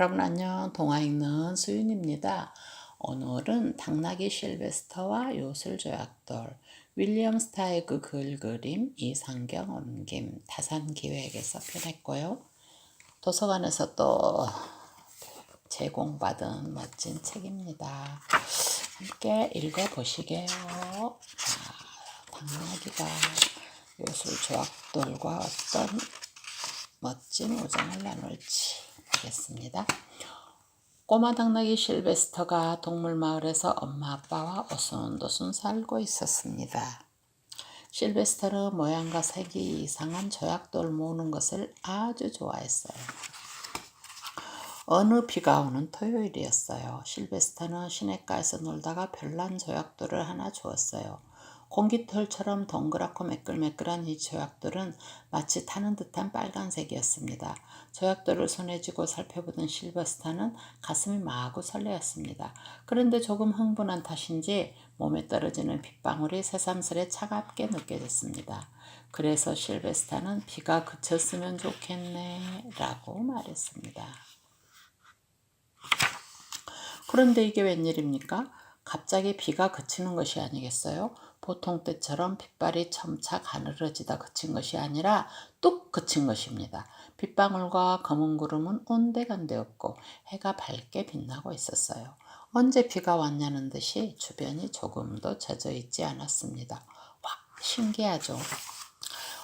여러분 안녕. 동화 읽는 수윤입니다. 오늘은 당나귀 실베스터와 요술조약돌, 윌리엄 스타이그 글그림, 이상경 옮김, 다산기획에서 펴냈고요. 도서관에서 또 제공받은 멋진 책입니다. 함께 읽어보시게요. 자, 당나귀가 요술조약돌과 어떤 멋진 우정을 나눌지 보겠습니다. 꼬마 당나귀 실베스터가 동물마을에서 엄마 아빠와 오순도순 살고 있었습니다. 실베스터는 모양과 색이 이상한 조약돌 모으는 것을 아주 좋아했어요. 어느 비가 오는 토요일이었어요. 실베스터는 시냇가에서 놀다가 별난 조약돌을 하나 주었어요. 공깃털처럼 동그랗고 매끌매끌한 이 조약돌은 마치 타는 듯한 빨간색이었습니다. 조약돌을 손에 쥐고 살펴보던 실베스터는 가슴이 마구 설레었습니다. 그런데 조금 흥분한 탓인지 몸에 떨어지는 빗방울이 새삼스레 차갑게 느껴졌습니다. 그래서 실베스터는 비가 그쳤으면 좋겠네 라고 말했습니다. 그런데 이게 웬일입니까? 갑자기 비가 그치는 것이 아니겠어요? 보통 때처럼 빗발이 점차 가늘어지다 그친 것이 아니라 뚝 그친 것입니다. 빗방울과 검은 구름은 온데간데 없고 해가 밝게 빛나고 있었어요. 언제 비가 왔냐는 듯이 주변이 조금도 젖어 있지 않았습니다. 와, 신기하죠?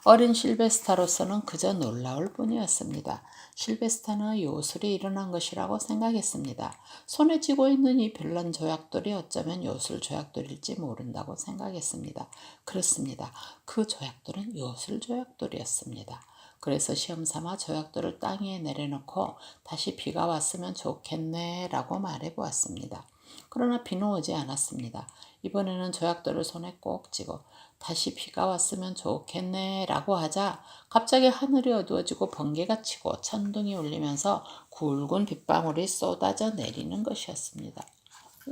어린 실베스타로서는 그저 놀라울 뿐이었습니다. 실베스타는 요술이 일어난 것이라고 생각했습니다. 손에 쥐고 있는 이 별난 조약돌이 어쩌면 요술 조약돌일지 모른다고 생각했습니다. 그렇습니다. 그 조약돌은 요술 조약돌이었습니다. 그래서 시험삼아 조약돌을 땅 위에 내려놓고 다시 비가 왔으면 좋겠네 라고 말해보았습니다. 그러나 비는 오지 않았습니다. 이번에는 조약돌을 손에 꼭 쥐고 다시 비가 왔으면 좋겠네 라고 하자 갑자기 하늘이 어두워지고 번개가 치고 천둥이 울리면서 굵은 빗방울이 쏟아져 내리는 것이었습니다.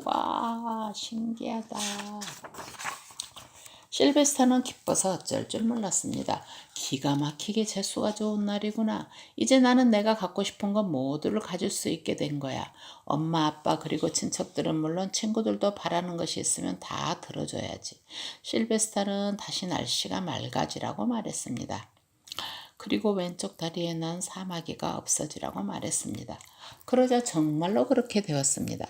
와, 신기하다. 실베스터는 기뻐서 어쩔 줄 몰랐습니다. 기가 막히게 재수가 좋은 날이구나. 이제 나는 내가 갖고 싶은 것 모두를 가질 수 있게 된 거야. 엄마, 아빠 그리고 친척들은 물론 친구들도 바라는 것이 있으면 다 들어줘야지. 실베스터는 다시 날씨가 맑아지라고 말했습니다. 그리고 왼쪽 다리에 난 사마귀가 없어지라고 말했습니다. 그러자 정말로 그렇게 되었습니다.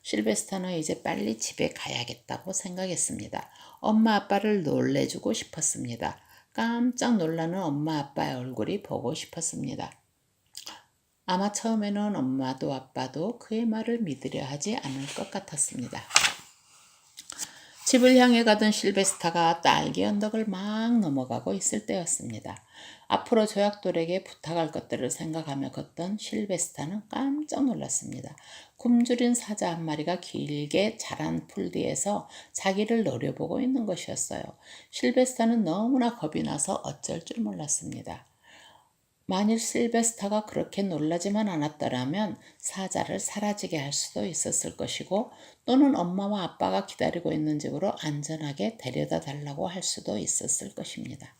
실베스터는 이제 빨리 집에 가야겠다고 생각했습니다. 엄마 아빠를 놀래주고 싶었습니다. 깜짝 놀라는 엄마 아빠의 얼굴이 보고 싶었습니다. 아마 처음에는 엄마도 아빠도 그의 말을 믿으려 하지 않을 것 같았습니다. 집을 향해 가던 실베스타가 딸기 언덕을 막 넘어가고 있을 때였습니다. 앞으로 조약돌에게 부탁할 것들을 생각하며 걷던 실베스타는 깜짝 놀랐습니다. 굶주린 사자 한 마리가 길게 자란 풀 뒤에서 자기를 노려보고 있는 것이었어요. 실베스타는 너무나 겁이 나서 어쩔 줄 몰랐습니다. 만일 실베스타가 그렇게 놀라지만 않았더라면 사자를 사라지게 할 수도 있었을 것이고 또는 엄마와 아빠가 기다리고 있는 집으로 안전하게 데려다 달라고 할 수도 있었을 것입니다.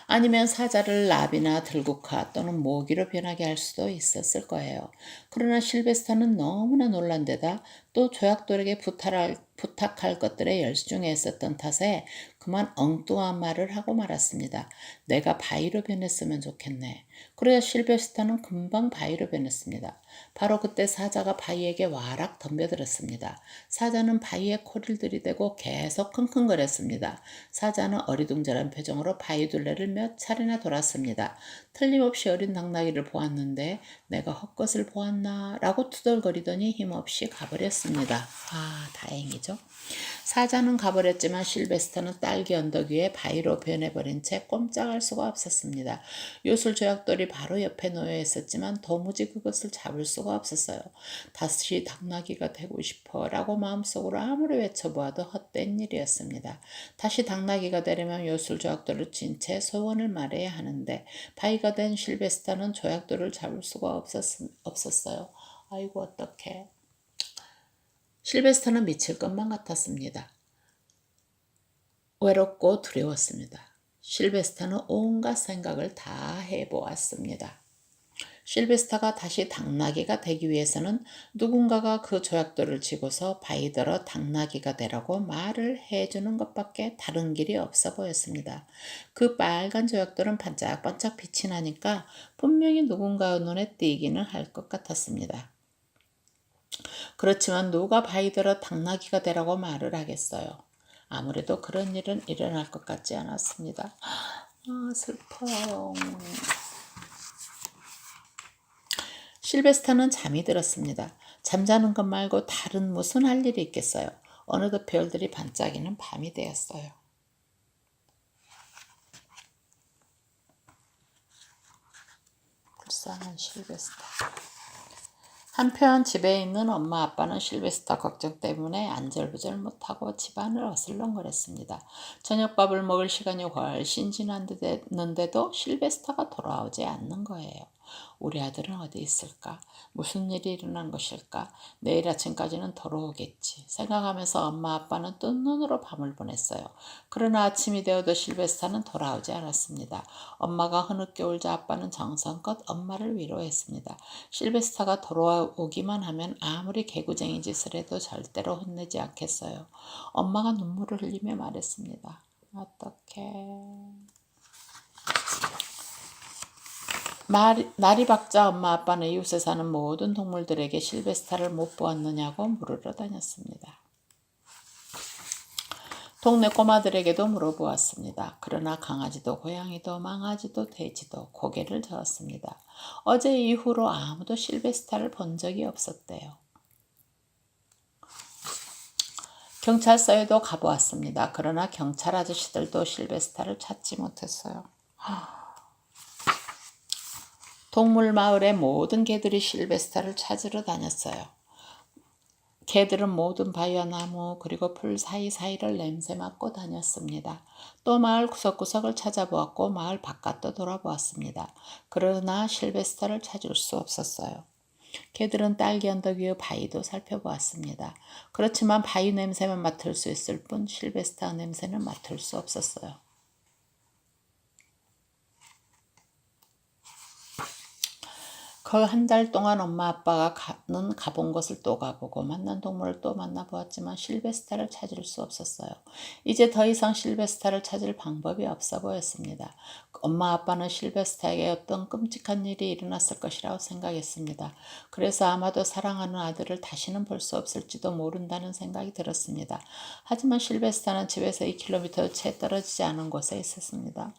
아니면 사자를 나비나 들국화 또는 모기로 변하게 할 수도 있었을 거예요. 그러나 실베스타는 너무나 놀란 데다 또 조약돌에게 부탁할 것들에 열중해 있었던 탓에 그만 엉뚱한 말을 하고 말았습니다. 내가 바위로 변했으면 좋겠네. 그래야 실베스타는 금방 바위로 변했습니다. 바로 그때 사자가 바위에게 와락 덤벼들었습니다. 사자는 바위에 코를 들이대고 계속 킁킁거렸습니다. 사자는 어리둥절한 표정으로 바위 둘레를 몇 차례나 돌았습니다. 틀림없이 어린 당나귀를 보았는데 내가 헛것을 보았나 라고 투덜거리더니 힘없이 가버렸습니다. 아, 다행이죠. 사자는 가버렸지만 실베스터는 딸기 언덕 위에 바위로 변해버린 채 꼼짝할 수가 없었습니다. 요술조약돌이 바로 옆에 놓여 있었지만 도무지 그것을 잡을 수가 없었어요. 다시 당나귀가 되고 싶어 라고 마음속으로 아무리 외쳐보아도 헛된 일이었습니다. 다시 당나귀가 되려면 요술조약돌을 쥔 채 소원을 말해야 하는데 바위가 된 실베스터는 조약돌을 잡을 수가 없었어요. 아이고 어떡해. 실베스터는 미칠 것만 같았습니다. 외롭고 두려웠습니다. 실베스터는 온갖 생각을 다 해보았습니다. 실베스타가 다시 당나귀가 되기 위해서는 누군가가 그 조약돌을 쥐고서 바위들어 당나귀가 되라고 말을 해주는 것밖에 다른 길이 없어 보였습니다. 그 빨간 조약돌은 반짝반짝 빛이 나니까 분명히 누군가 눈에 띄기는 할 것 같았습니다. 그렇지만 누가 바위들어 당나귀가 되라고 말을 하겠어요. 아무래도 그런 일은 일어날 것 같지 않았습니다. 슬퍼요. 실베스타는 잠이 들었습니다. 잠자는 것 말고 다른 무슨 할 일이 있겠어요. 어느덧 별들이 반짝이는 밤이 되었어요. 불쌍한 실베스타. 한편 집에 있는 엄마 아빠는 실베스타 걱정 때문에 안절부절 못하고 집안을 어슬렁거렸습니다. 저녁밥을 먹을 시간이 훨씬 지났는데도 실베스타가 돌아오지 않는 거예요. 우리 아들은 어디 있을까? 무슨 일이 일어난 것일까? 내일 아침까지는 돌아오겠지. 생각하면서 엄마 아빠는 뜬 눈으로 밤을 보냈어요. 그러나 아침이 되어도 실베스타는 돌아오지 않았습니다. 엄마가 흐느껴 울자 아빠는 정성껏 엄마를 위로했습니다. 실베스타가 돌아오기만 하면 아무리 개구쟁이 짓을 해도 절대로 혼내지 않겠어요. 엄마가 눈물을 흘리며 말했습니다. 어떡해. 날이 밝자 엄마 아빠는 이웃에 사는 모든 동물들에게 실베스타를 못 보았느냐고 물으러 다녔습니다. 동네 꼬마들에게도 물어보았습니다. 그러나 강아지도 고양이도 망아지도 돼지도 고개를 저었습니다. 어제 이후로 아무도 실베스타를 본 적이 없었대요. 경찰서에도 가보았습니다. 그러나 경찰 아저씨들도 실베스타를 찾지 못했어요. 동물 마을의 모든 개들이 실베스타를 찾으러 다녔어요. 개들은 모든 바위와 나무 그리고 풀 사이사이를 냄새 맡고 다녔습니다. 또 마을 구석구석을 찾아보았고 마을 바깥도 돌아보았습니다. 그러나 실베스타를 찾을 수 없었어요. 개들은 딸기 언덕 위의 바위도 살펴보았습니다. 그렇지만 바위 냄새만 맡을 수 있을 뿐 실베스타 냄새는 맡을 수 없었어요. 그 한 달 동안 엄마 아빠가 가본 곳을 또 가보고 만난 동물을 또 만나보았지만 실베스타를 찾을 수 없었어요. 이제 더 이상 실베스타를 찾을 방법이 없어 보였습니다. 엄마 아빠는 실베스타에게 어떤 끔찍한 일이 일어났을 것이라고 생각했습니다. 그래서 아마도 사랑하는 아들을 다시는 볼 수 없을지도 모른다는 생각이 들었습니다. 하지만 실베스타는 집에서 2km 채 떨어지지 않은 곳에 있었습니다.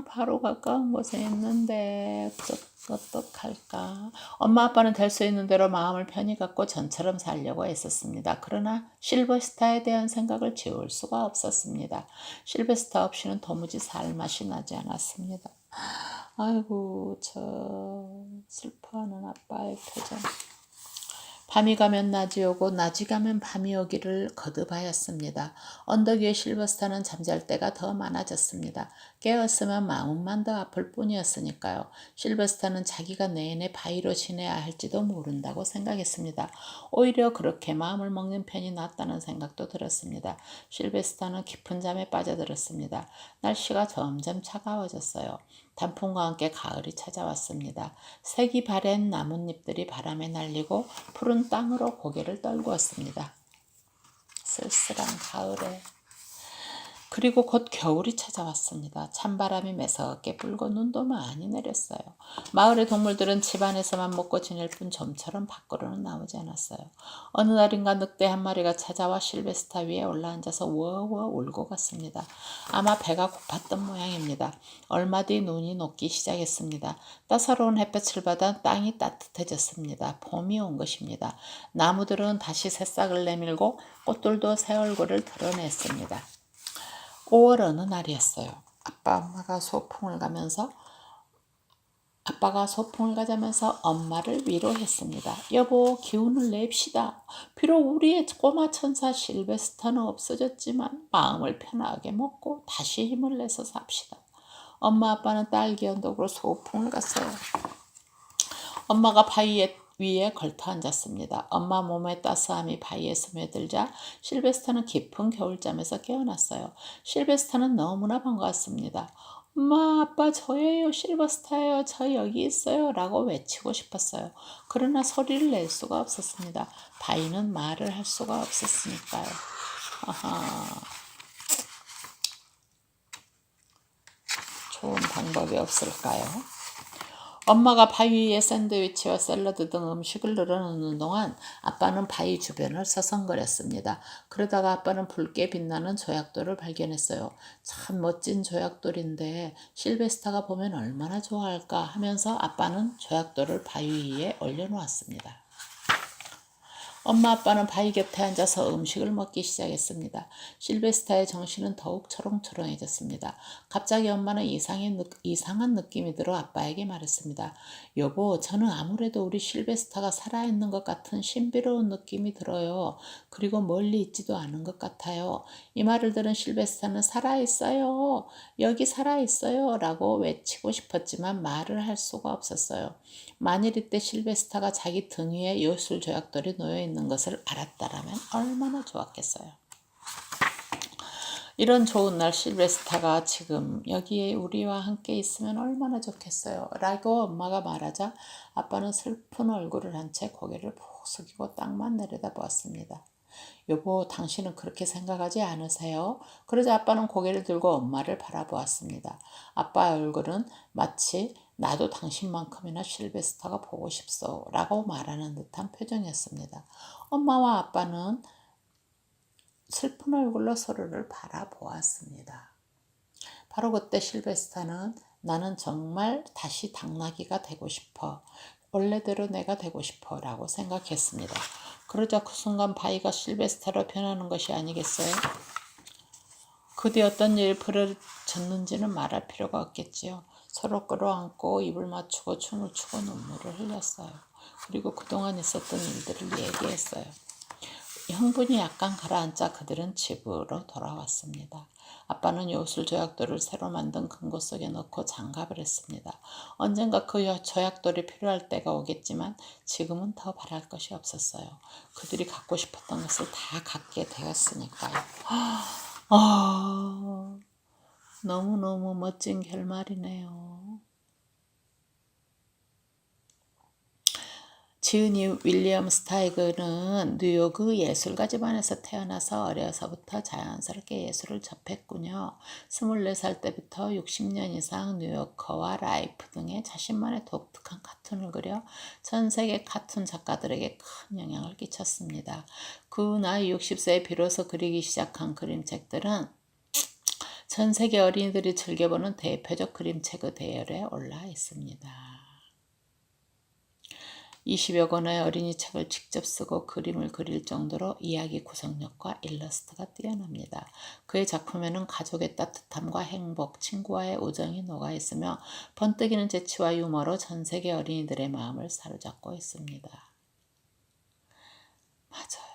바로 가까운 곳에 있는데 어떡할까? 엄마 아빠는 될 수 있는 대로 마음을 편히 갖고 전처럼 살려고 애썼습니다. 그러나 실베스타에 대한 생각을 지울 수가 없었습니다. 실베스타 없이는 도무지 살 맛이 나지 않았습니다. 아이고 저 슬퍼하는 아빠의 표정. 밤이 가면 낮이 오고 낮이 가면 밤이 오기를 거듭하였습니다. 언덕 위에 실버스타는 잠잘 때가 더 많아졌습니다. 깨었으면 마음만 더 아플 뿐이었으니까요. 실버스타는 자기가 내내 바위로 지내야 할지도 모른다고 생각했습니다. 오히려 그렇게 마음을 먹는 편이 낫다는 생각도 들었습니다. 실버스타는 깊은 잠에 빠져들었습니다. 날씨가 점점 차가워졌어요. 단풍과 함께 가을이 찾아왔습니다. 색이 바랜 나뭇잎들이 바람에 날리고 푸른 땅으로 고개를 떨구었습니다. 쓸쓸한 가을에. 그리고 곧 겨울이 찾아왔습니다. 찬바람이 매섭게 불고 눈도 많이 내렸어요. 마을의 동물들은 집 안에서만 먹고 지낼 뿐 좀처럼 밖으로는 나오지 않았어요. 어느 날인가 늑대 한 마리가 찾아와 실베스타 위에 올라앉아서 워워 울고 갔습니다. 아마 배가 고팠던 모양입니다. 얼마 뒤 눈이 녹기 시작했습니다. 따사로운 햇볕을 받아 땅이 따뜻해졌습니다. 봄이 온 것입니다. 나무들은 다시 새싹을 내밀고 꽃들도 새 얼굴을 드러냈습니다. 5월 어느 날이었어요. 아빠가 소풍을 가자면서 엄마를 위로했습니다. 여보, 기운을 냅시다. 비록 우리의 꼬마 천사 실베스타는 없어졌지만 마음을 편하게 먹고 다시 힘을 내서 삽시다. 엄마 아빠는 딸기 언덕으로 소풍을 갔어요. 엄마가 바위 위에 걸터 앉았습니다. 엄마 몸의 따스함이 바위에 스며들자 실베스타는 깊은 겨울잠에서 깨어났어요. 실베스타는 너무나 반가웠습니다. 엄마, 아빠 저예요. 실버스타예요. 저 여기 있어요. 라고 외치고 싶었어요. 그러나 소리를 낼 수가 없었습니다. 바위는 말을 할 수가 없었으니까요. 아하, 좋은 방법이 없을까요? 엄마가 바위 위에 샌드위치와 샐러드 등 음식을 늘어놓는 동안 아빠는 바위 주변을 서성거렸습니다. 그러다가 아빠는 붉게 빛나는 조약돌을 발견했어요. 참 멋진 조약돌인데 실베스타가 보면 얼마나 좋아할까 하면서 아빠는 조약돌을 바위 위에 올려놓았습니다. 엄마 아빠는 바위 곁에 앉아서 음식을 먹기 시작했습니다. 실베스타의 정신은 더욱 초롱초롱해졌습니다. 갑자기 엄마는 이상한 느낌이 들어 아빠에게 말했습니다. 여보, 저는 아무래도 우리 실베스타가 살아있는 것 같은 신비로운 느낌이 들어요. 그리고 멀리 있지도 않은 것 같아요. 이 말을 들은 실베스타는 살아있어요. 여기 살아있어요. 라고 외치고 싶었지만 말을 할 수가 없었어요. 만일 이때 실베스타가 자기 등 위에 요술 조약돌이 놓여 있는 것을 알았다라면 얼마나 좋았겠어요. 이런 좋은 날 실베스타가 지금 여기에 우리와 함께 있으면 얼마나 좋겠어요. 라고 엄마가 말하자 아빠는 슬픈 얼굴을 한 채 고개를 푹 숙이고 땅만 내려다보았습니다. 여보, 당신은 그렇게 생각하지 않으세요? 그러자 아빠는 고개를 들고 엄마를 바라보았습니다. 아빠의 얼굴은 마치 나도 당신만큼이나 실베스타가 보고 싶소 라고 말하는 듯한 표정이었습니다. 엄마와 아빠는 슬픈 얼굴로 서로를 바라보았습니다. 바로 그때 실베스타는 나는 정말 다시 당나귀가 되고 싶어. 원래대로 내가 되고 싶어 라고 생각했습니다. 그러자 그 순간 바위가 실베스타로 변하는 것이 아니겠어요? 그 뒤 어떤 일이 벌어졌는지는 말할 필요가 없겠지요. 서로 끌어안고 입을 맞추고 춤을 추고 눈물을 흘렸어요. 그리고 그동안 있었던 일들을 얘기했어요. 형분이 약간 가라앉자 그들은 집으로 돌아왔습니다. 아빠는 요술 조약돌을 새로 만든 금고 속에 넣고 장갑을 했습니다. 언젠가 그 조약돌이 필요할 때가 오겠지만 지금은 더 바랄 것이 없었어요. 그들이 갖고 싶었던 것을 다 갖게 되었으니까요. 너무너무 멋진 결말이네요. 지은이 윌리엄 스타이그는 뉴욕의 예술가 집안에서 태어나서 어려서부터 자연스럽게 예술을 접했군요. 24살 때부터 60년 이상 뉴요커와 라이프 등의 자신만의 독특한 카툰을 그려 전 세계 카툰 작가들에게 큰 영향을 끼쳤습니다. 그 나이 60세에 비로소 그리기 시작한 그림책들은 전 세계 어린이들이 즐겨보는 대표적 그림책의 대열에 올라 있습니다. 20여 권의 어린이 책을 직접 쓰고 그림을 그릴 정도로 이야기 구성력과 일러스트가 뛰어납니다. 그의 작품에는 가족의 따뜻함과 행복, 친구와의 우정이 녹아있으며 번뜩이는 재치와 유머로 전 세계 어린이들의 마음을 사로잡고 있습니다. 맞아요.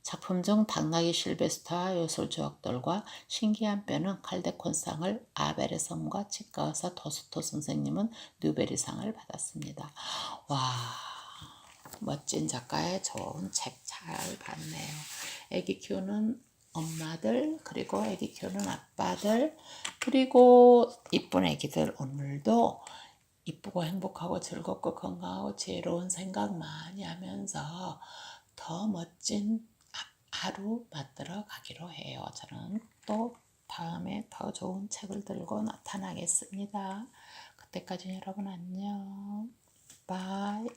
작품 중 당나귀 실베스타와 요술 조약돌과 신기한 뼈는 칼데콘상을, 아벨의 섬과 치과의사 도스토 선생님은 뉴베리상을 받았습니다. 와, 멋진 작가의 좋은 책 잘 봤네요. 애기 키우는 엄마들, 그리고 애기 키우는 아빠들, 그리고 이쁜 애기들, 오늘도 이쁘고 행복하고 즐겁고 건강하고 지혜로운 생각 많이 하면서 더 멋진 하루 만들어 가기로 해요. 저는 또 다음에 더 좋은 책을 들고 나타나겠습니다. 그때까지 여러분 안녕. 바이.